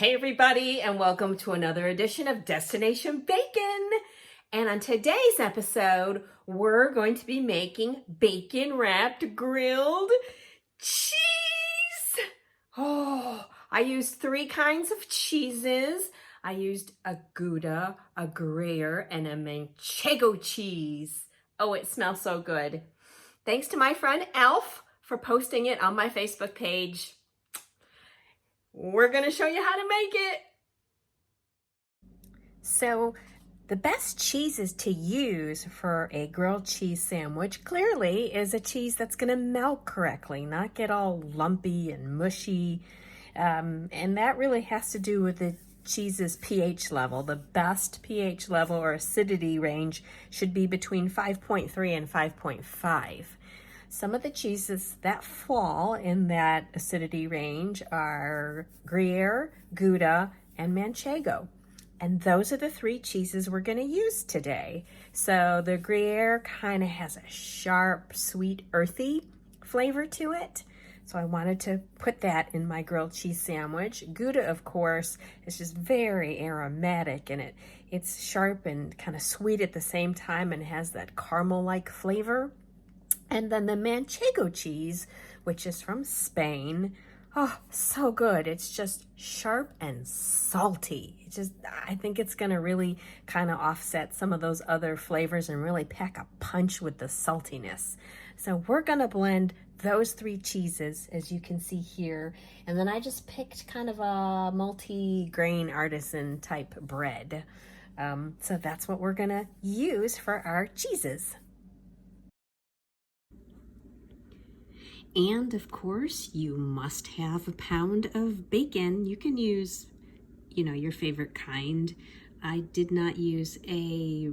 Hey everybody, and welcome to another edition of Destination Bacon. And on today's episode, we're going to be making bacon wrapped grilled cheese. Oh, I used 3 kinds of cheeses. I used a Gouda, a Gruyere, and a Manchego cheese. Oh, it smells so good. Thanks to my friend Alf for posting it on my Facebook page. We're going to show you how to make it. So the best cheeses to use for a grilled cheese sandwich clearly is a cheese that's going to melt correctly, not get all lumpy and mushy. And that really has to do with the cheese's pH level. The best pH level or acidity range should be between 5.3 and 5.5. Some of the cheeses that fall in that acidity range are Gruyere, Gouda, and Manchego. And those are the 3 cheeses we're going to use today. So the Gruyere kind of has a sharp, sweet, earthy flavor to it. So I wanted to put that in my grilled cheese sandwich. Gouda, of course, is just very aromatic, and it's sharp and kind of sweet at the same time and has that caramel-like flavor. And then the Manchego cheese, which is from Spain. Oh, so good. It's just sharp and salty. I think it's gonna really kind of offset some of those other flavors and really pack a punch with the saltiness. So we're gonna blend those 3 cheeses, as you can see here. And then I just picked kind of a multi-grain artisan type bread. So that's what we're gonna use for our cheeses. And of course, you must have a pound of bacon. You can use, your favorite kind. I did not use a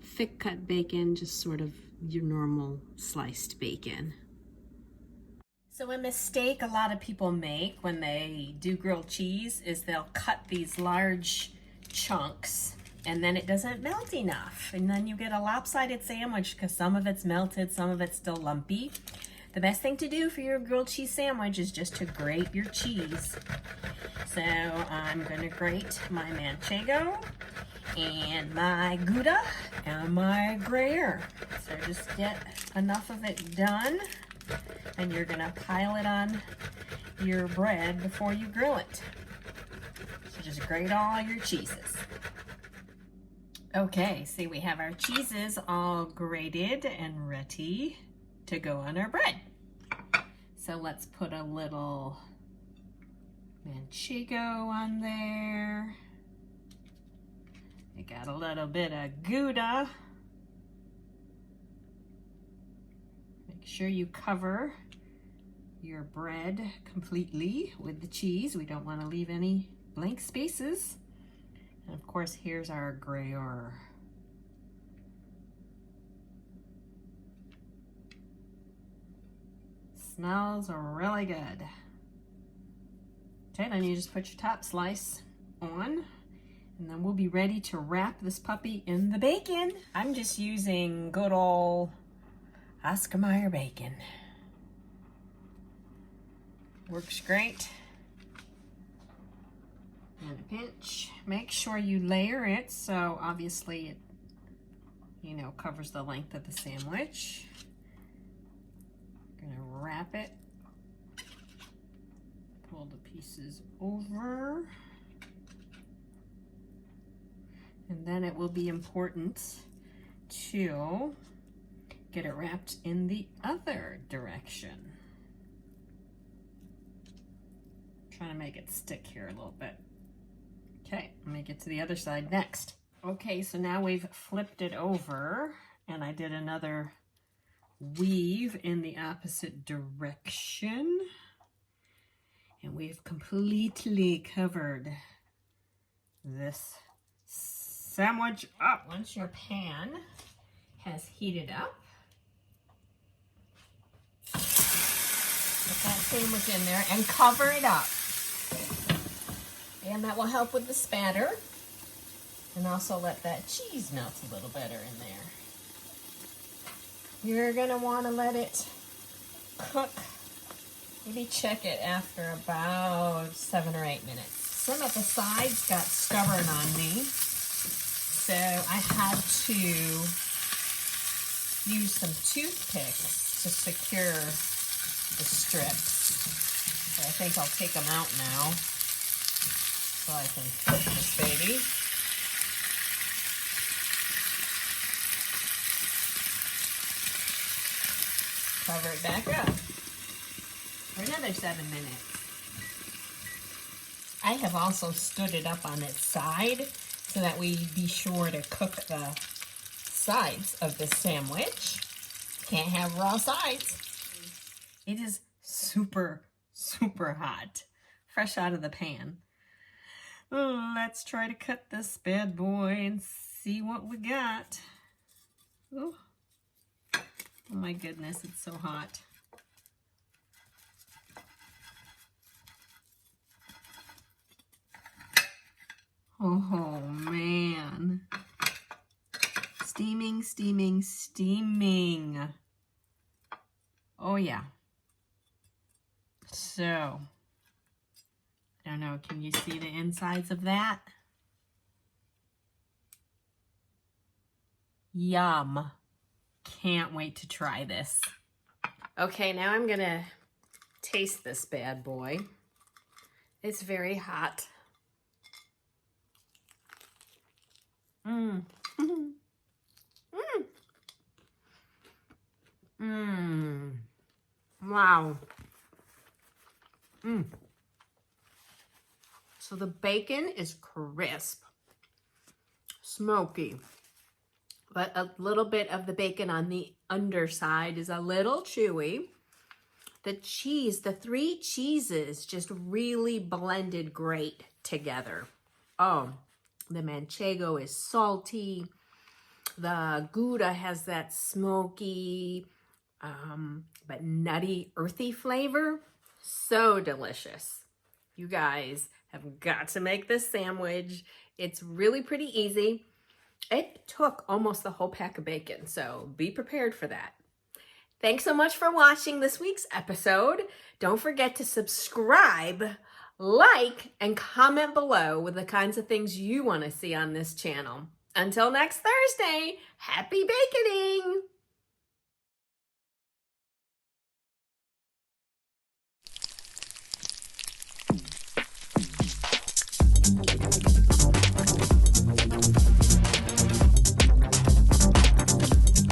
thick cut bacon, just sort of your normal sliced bacon. So a mistake a lot of people make when they do grilled cheese is they'll cut these large chunks and then it doesn't melt enough. And then you get a lopsided sandwich because some of it's melted, some of it's still lumpy. The best thing to do for your grilled cheese sandwich is just to grate your cheese. So I'm going to grate my Manchego and my Gouda and my Gruyere. So just get enough of it done, and you're going to pile it on your bread before you grill it. So just grate all your cheeses. Okay, see, we have our cheeses all grated and ready to go on our bread. So let's put a little Manchego on there. I got a little bit of Gouda. Make sure you cover your bread completely with the cheese. We don't want to leave any blank spaces. And of course, here's our Gruyere. Smells really good. Okay, then you just put your top slice on, and then we'll be ready to wrap this puppy in the bacon. I'm just using good old Oscar Mayer bacon. Works great. And a pinch. Make sure you layer it so obviously it, covers the length of the sandwich. Gonna wrap it, pull the pieces over, and then it will be important to get it wrapped in the other direction. Trying to make it stick here a little bit. Okay, let me get to the other side next. Okay, so now we've flipped it over, and I did another weave in the opposite direction, and we've completely covered this sandwich up. Once your pan has heated up, put that sandwich in there and cover it up, and that will help with the spatter and also let that cheese melt a little better in there. You're going to want to let it cook. Maybe check it after about 7 or 8 minutes. some of the sides got stubborn on me, so I had to use some toothpicks to secure the strips. So I think I'll take them out now so I can flip this baby. Cover it back up for another 7 minutes. I have also stood it up on its side so that we be sure to cook the sides of this sandwich. Can't have raw sides. It is super, super hot, fresh out of the pan. Oh, let's try to cut this bad boy and see what we got. Oh, oh my goodness, it's so hot. Oh man. Steaming, steaming, steaming. Oh yeah. So, I don't know, can you see the insides of that? Yum. Can't wait to try this. Okay, now I'm gonna taste this bad boy. It's very hot. Mmm. Mmm. Mmm. Wow. Mmm. So the bacon is crisp, smoky, but a little bit of the bacon on the underside is a little chewy. The cheese, the 3 cheeses just really blended great together. Oh, the Manchego is salty. The Gouda has that smoky, but nutty, earthy flavor. So delicious. You guys have got to make this sandwich. It's really pretty easy. It took almost the whole pack of bacon, so be prepared for that. Thanks so much for watching this week's episode. Don't forget to subscribe, like, and comment below with the kinds of things you want to see on this channel. Until next Thursday, happy baconing!